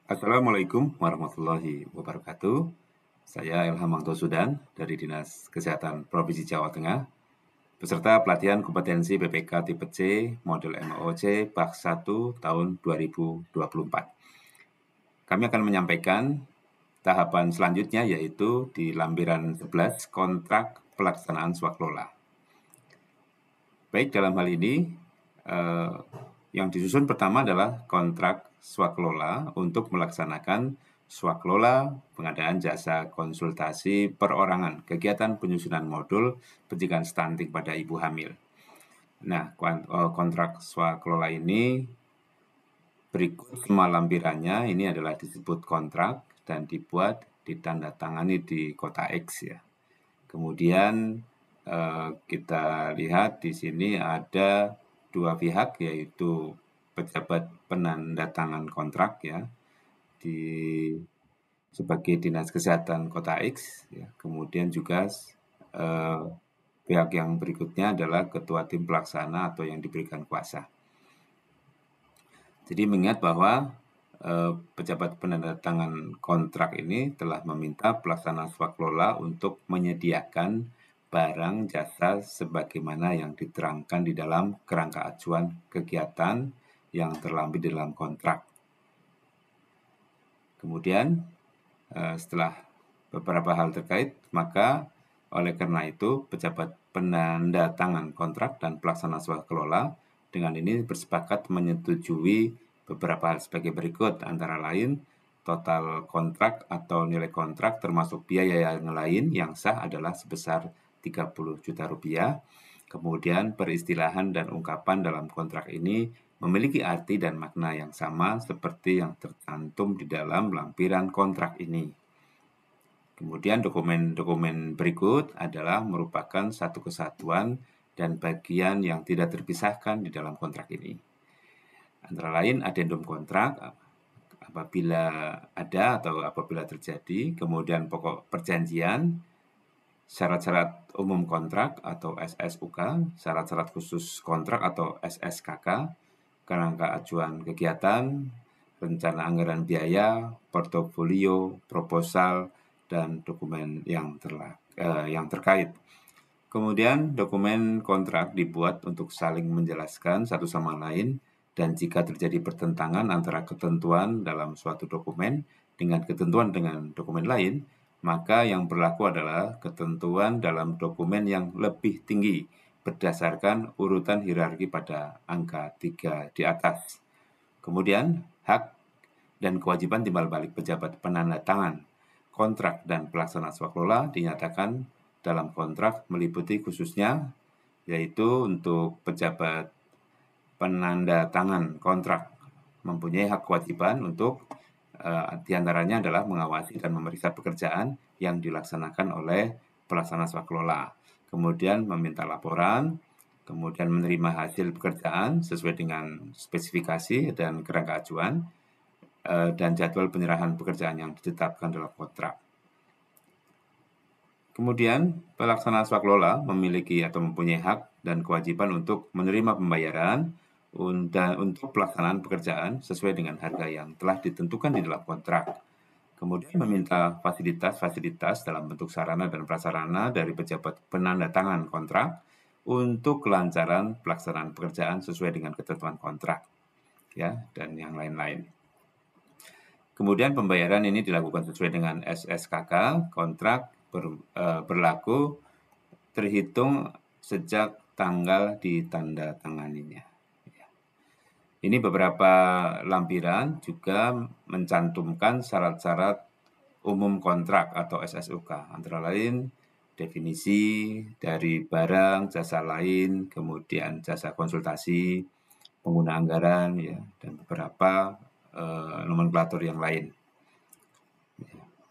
Assalamualaikum warahmatullahi wabarakatuh. Saya Ilham Mangtosudan dari Dinas Kesehatan Provinsi Jawa Tengah, peserta pelatihan kompetensi PPK tipe C model MAOC Bak 1 tahun 2024. Kami akan menyampaikan tahapan selanjutnya yaitu di lampiran 11 kontrak pelaksanaan swaklola. Baik, dalam hal ini yang disusun pertama adalah kontrak swaklola untuk melaksanakan swaklola pengadaan jasa konsultasi perorangan kegiatan penyusunan modul pencegahan stunting pada ibu hamil. Nah, kontrak swaklola ini berikut semua lampirannya. Ini adalah disebut kontrak dan dibuat ditandatangani di kota X ya. Kemudian kita lihat di sini ada dua pihak, yaitu pejabat penandatangan kontrak ya sebagai Dinas Kesehatan Kota X ya. Kemudian juga pihak yang berikutnya adalah ketua tim pelaksana atau yang diberikan kuasa. Jadi mengingat bahwa pejabat penandatangan kontrak ini telah meminta pelaksana swaklola untuk menyediakan barang jasa sebagaimana yang diterangkan di dalam kerangka acuan kegiatan yang terlampir di dalam kontrak. Kemudian setelah beberapa hal terkait, maka oleh karena itu pejabat penandatangan kontrak dan pelaksana swaklola dengan ini bersepakat menyetujui beberapa hal sebagai berikut, antara lain total kontrak atau nilai kontrak termasuk biaya yang lain yang sah adalah sebesar 30 juta rupiah. Kemudian peristilahan dan ungkapan dalam kontrak ini memiliki arti dan makna yang sama seperti yang tercantum di dalam lampiran kontrak ini. Kemudian dokumen-dokumen berikut adalah merupakan satu kesatuan dan bagian yang tidak terpisahkan di dalam kontrak ini. Antara lain adendum kontrak apabila ada atau apabila terjadi, kemudian pokok perjanjian, syarat-syarat umum kontrak atau SSUK, syarat-syarat khusus kontrak atau SSKK, kerangka acuan kegiatan, rencana anggaran biaya, portofolio, proposal, dan dokumen yang terkait. Kemudian dokumen kontrak dibuat untuk saling menjelaskan satu sama lain, dan jika terjadi pertentangan antara ketentuan dalam suatu dokumen dengan ketentuan dengan dokumen lain, maka yang berlaku adalah ketentuan dalam dokumen yang lebih tinggi berdasarkan urutan hierarki pada angka 3 di atas. Kemudian, hak dan kewajiban timbal balik pejabat penandatangan kontrak dan pelaksana swaklola dinyatakan dalam kontrak meliputi khususnya yaitu untuk pejabat penandatangan kontrak mempunyai hak kewajiban untuk diantaranya adalah mengawasi dan memeriksa pekerjaan yang dilaksanakan oleh pelaksana swaklola, kemudian meminta laporan, kemudian menerima hasil pekerjaan sesuai dengan spesifikasi dan kerangka acuan, dan jadwal penyerahan pekerjaan yang ditetapkan dalam kontrak. Kemudian, pelaksana swaklola memiliki atau mempunyai hak dan kewajiban untuk menerima pembayaran untuk pelaksanaan pekerjaan sesuai dengan harga yang telah ditentukan di dalam kontrak. Kemudian meminta fasilitas-fasilitas dalam bentuk sarana dan prasarana dari pejabat penandatangan kontrak untuk kelancaran pelaksanaan pekerjaan sesuai dengan ketentuan kontrak, ya, dan yang lain-lain. Kemudian pembayaran ini dilakukan sesuai dengan SSKK, kontrak berlaku terhitung sejak tanggal ditandatanganinya. Ini beberapa lampiran juga mencantumkan syarat-syarat umum kontrak atau SSUK, antara lain definisi dari barang, jasa lain, kemudian jasa konsultasi, pengguna anggaran, ya, dan beberapa nomenklatur yang lain.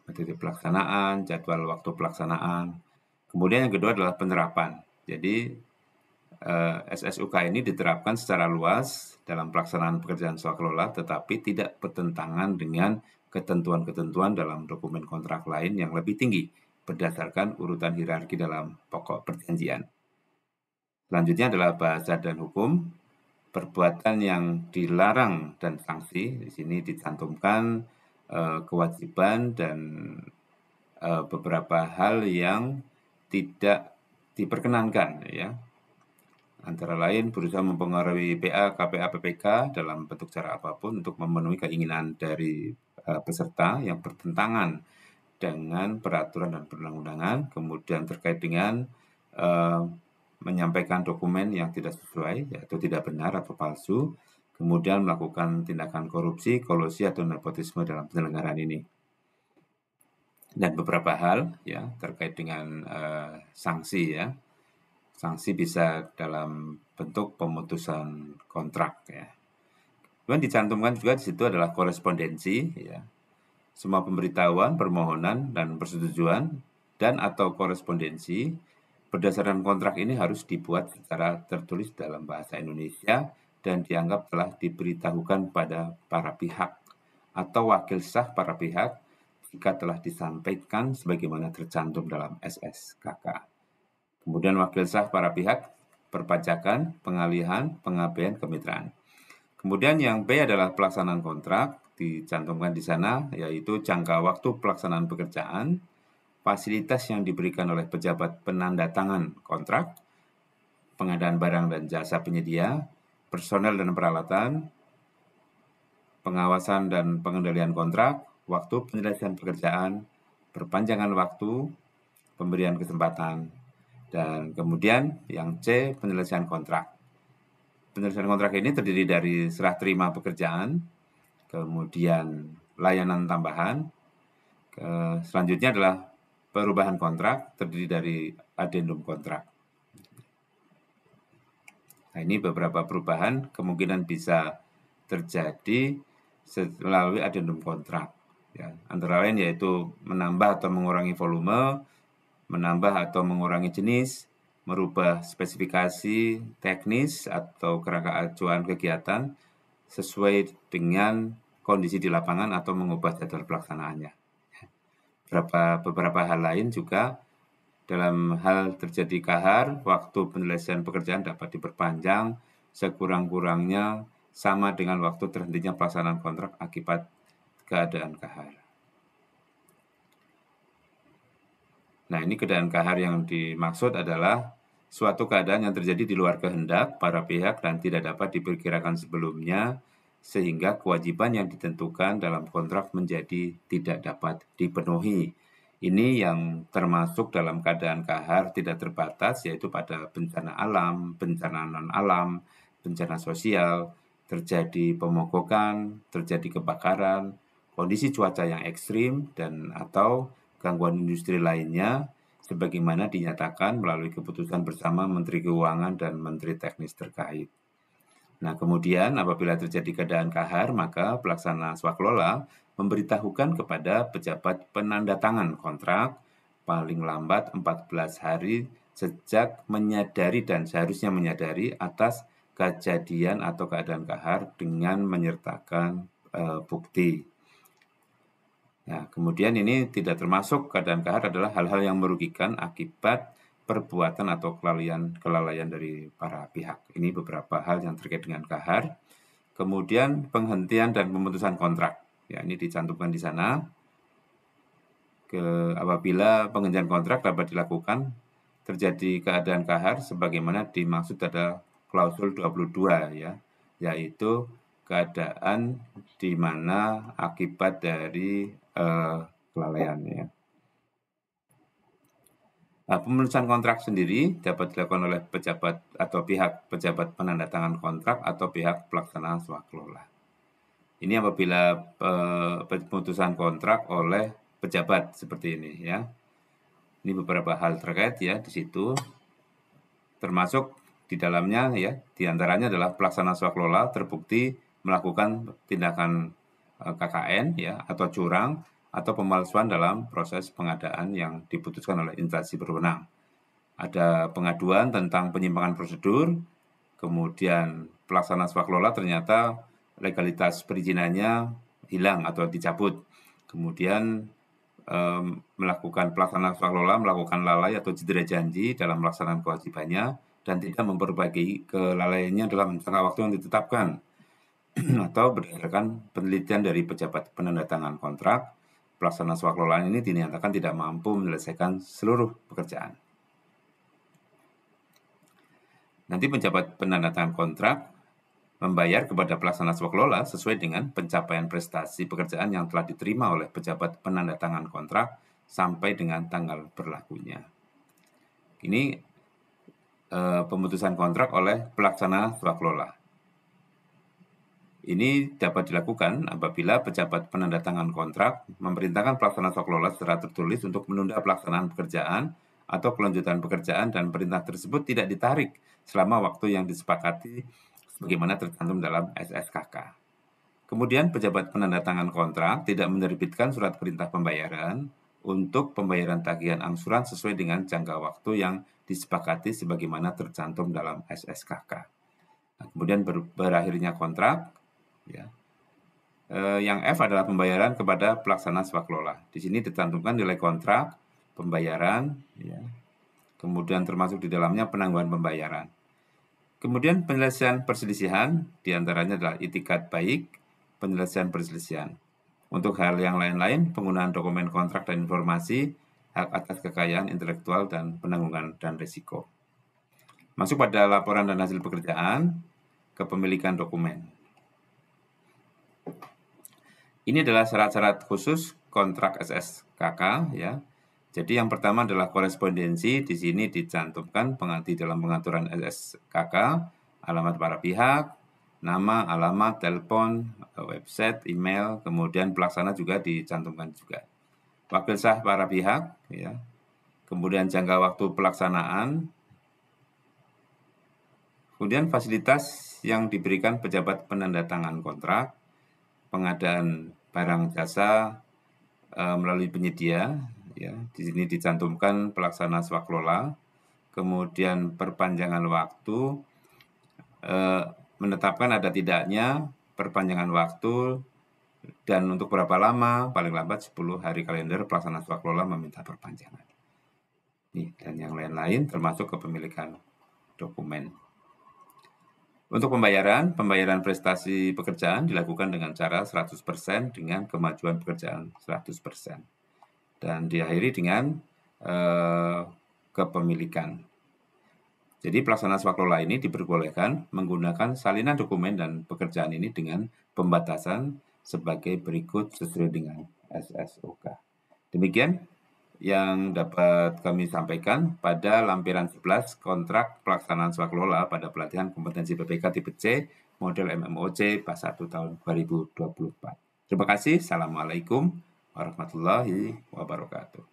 Metode pelaksanaan, jadwal waktu pelaksanaan. Kemudian yang kedua adalah penerapan. Jadi SSUK ini diterapkan secara luas dalam pelaksanaan pekerjaan swaklola, tetapi tidak bertentangan dengan ketentuan-ketentuan dalam dokumen kontrak lain yang lebih tinggi berdasarkan urutan hierarki dalam pokok perjanjian. Selanjutnya adalah bahasa dan hukum. Perbuatan yang dilarang dan sanksi di sini dicantumkan kewajiban dan beberapa hal yang tidak diperkenankan ya. Antara lain berusaha mempengaruhi PA, KPA, PPK dalam bentuk cara apapun untuk memenuhi keinginan dari peserta yang bertentangan dengan peraturan dan perundang-undangan, kemudian terkait dengan menyampaikan dokumen yang tidak sesuai, yaitu tidak benar atau palsu, kemudian melakukan tindakan korupsi, kolusi, atau nepotisme dalam penyelenggaraan ini. Dan beberapa hal ya terkait dengan sanksi ya. Sanksi bisa dalam bentuk pemutusan kontrak ya. Kemudian dicantumkan juga di situ adalah korespondensi ya. Semua pemberitahuan, permohonan, dan persetujuan dan atau korespondensi berdasarkan kontrak ini harus dibuat secara tertulis dalam bahasa Indonesia dan dianggap telah diberitahukan pada para pihak atau wakil sah para pihak jika telah disampaikan sebagaimana tercantum dalam SSKK. Kemudian wakil sah para pihak, perpajakan, pengalihan, pengabaian, kemitraan. Kemudian yang B adalah pelaksanaan kontrak, dicantumkan di sana, yaitu jangka waktu pelaksanaan pekerjaan, fasilitas yang diberikan oleh pejabat penandatangan kontrak, pengadaan barang dan jasa penyedia, personel dan peralatan, pengawasan dan pengendalian kontrak, waktu penyelesaian pekerjaan, perpanjangan waktu, pemberian kesempatan, dan kemudian yang C, penyelesaian kontrak. Penyelesaian kontrak ini terdiri dari serah terima pekerjaan, kemudian layanan tambahan, selanjutnya adalah perubahan kontrak, terdiri dari adendum kontrak. Nah, ini beberapa perubahan kemungkinan bisa terjadi melalui adendum kontrak. Ya, antara lain yaitu menambah atau mengurangi volume, menambah atau mengurangi jenis, merubah spesifikasi teknis atau kerangka acuan kegiatan sesuai dengan kondisi di lapangan atau mengubah jadwal pelaksanaannya. Beberapa hal lain juga dalam hal terjadi kahar, waktu penyelesaian pekerjaan dapat diperpanjang sekurang-kurangnya sama dengan waktu terhentinya pelaksanaan kontrak akibat keadaan kahar. Nah, ini keadaan kahar yang dimaksud adalah suatu keadaan yang terjadi di luar kehendak para pihak dan tidak dapat diperkirakan sebelumnya, sehingga kewajiban yang ditentukan dalam kontrak menjadi tidak dapat dipenuhi. Ini yang termasuk dalam keadaan kahar tidak terbatas, yaitu pada bencana alam, bencana non-alam, bencana sosial, terjadi pemogokan, terjadi kebakaran, kondisi cuaca yang ekstrim, dan atau gangguan industri lainnya, sebagaimana dinyatakan melalui keputusan bersama Menteri Keuangan dan Menteri Teknis terkait. Nah, kemudian apabila terjadi keadaan kahar, maka pelaksana swaklola memberitahukan kepada pejabat penandatangan kontrak paling lambat 14 hari sejak menyadari dan seharusnya menyadari atas kejadian atau keadaan kahar dengan menyertakan bukti. Nah, kemudian ini tidak termasuk keadaan kahar adalah hal-hal yang merugikan akibat perbuatan atau kelalaian dari para pihak. Ini beberapa hal yang terkait dengan kahar. Kemudian penghentian dan pemutusan kontrak. Ya, ini dicantumkan di sana. Apabila penghentian kontrak dapat dilakukan terjadi keadaan kahar sebagaimana dimaksud pada klausul 22 ya, yaitu keadaan di mana akibat dari kelalaian ya. Nah, pemutusan kontrak sendiri dapat dilakukan oleh pejabat atau pihak pejabat penandatangan kontrak atau pihak pelaksana swaklola. Ini apabila pemutusan kontrak oleh pejabat seperti ini ya. Ini beberapa hal terkait ya di situ. Termasuk di dalamnya ya, diantaranya adalah pelaksana swaklola terbukti melakukan tindakan KKN ya atau curang atau pemalsuan dalam proses pengadaan yang diputuskan oleh instansi berwenang. Ada pengaduan tentang penyimpangan prosedur, kemudian pelaksana swaklola ternyata legalitas perizinannya hilang atau dicabut. Kemudian melakukan pelaksana swaklola melakukan lalai atau cedera janji dalam melaksanakan kewajibannya dan tidak memperbaiki kelalaiannya dalam jangka waktu yang ditetapkan. atau berdasarkan penelitian dari pejabat penandatangan kontrak, pelaksana swakelolaan ini dinyatakan tidak mampu menyelesaikan seluruh pekerjaan. Nanti pejabat penandatangan kontrak membayar kepada pelaksana swakelola sesuai dengan pencapaian prestasi pekerjaan yang telah diterima oleh pejabat penandatangan kontrak sampai dengan tanggal berlakunya. Ini pemutusan kontrak oleh pelaksana swakelola. Ini dapat dilakukan apabila pejabat penandatangan kontrak memerintahkan pelaksana swakelola secara tertulis untuk menunda pelaksanaan pekerjaan atau kelanjutan pekerjaan dan perintah tersebut tidak ditarik selama waktu yang disepakati sebagaimana tercantum dalam SSKK. Kemudian pejabat penandatangan kontrak tidak menerbitkan surat perintah pembayaran untuk pembayaran tagihan angsuran sesuai dengan jangka waktu yang disepakati sebagaimana tercantum dalam SSKK. Nah, kemudian berakhirnya kontrak, ya. Yang F adalah pembayaran kepada pelaksana swakelola. Di sini dicantumkan nilai kontrak, pembayaran, ya. Kemudian termasuk di dalamnya penangguhan pembayaran. Kemudian penyelesaian perselisihan diantaranya adalah itikat baik, penyelesaian perselisihan. Untuk hal yang lain-lain, penggunaan dokumen kontrak dan informasi, hak atas kekayaan intelektual dan penanggungan dan risiko. Masuk pada laporan dan hasil pekerjaan, kepemilikan dokumen. Ini adalah syarat-syarat khusus kontrak SSKK, ya. Jadi yang pertama adalah korespondensi. Di sini dicantumkan di dalam pengaturan SSKK, alamat para pihak, nama, alamat, telepon, website, email, kemudian pelaksana juga dicantumkan juga. Wakil sah para pihak, ya. Kemudian jangka waktu pelaksanaan. Kemudian fasilitas yang diberikan pejabat penandatangan kontrak, pengadaan barang jasa melalui penyedia, ya. Di sini dicantumkan pelaksana swakelola, kemudian perpanjangan waktu, menetapkan ada tidaknya perpanjangan waktu, dan untuk berapa lama, paling lambat 10 hari kalender pelaksana swakelola meminta perpanjangan. Dan yang lain-lain termasuk kepemilikan dokumen. Untuk pembayaran prestasi pekerjaan dilakukan dengan cara 100% dengan kemajuan pekerjaan 100%. Dan diakhiri dengan kepemilikan. Jadi pelaksana swakelola ini diperbolehkan menggunakan salinan dokumen dan pekerjaan ini dengan pembatasan sebagai berikut sesuai dengan SSOK. Demikian yang dapat kami sampaikan pada lampiran 11 kontrak pelaksanaan swakelola pada pelatihan kompetensi PPK tipe C model MMOC PAS 1 tahun 2024. Terima kasih. Assalamualaikum warahmatullahi wabarakatuh.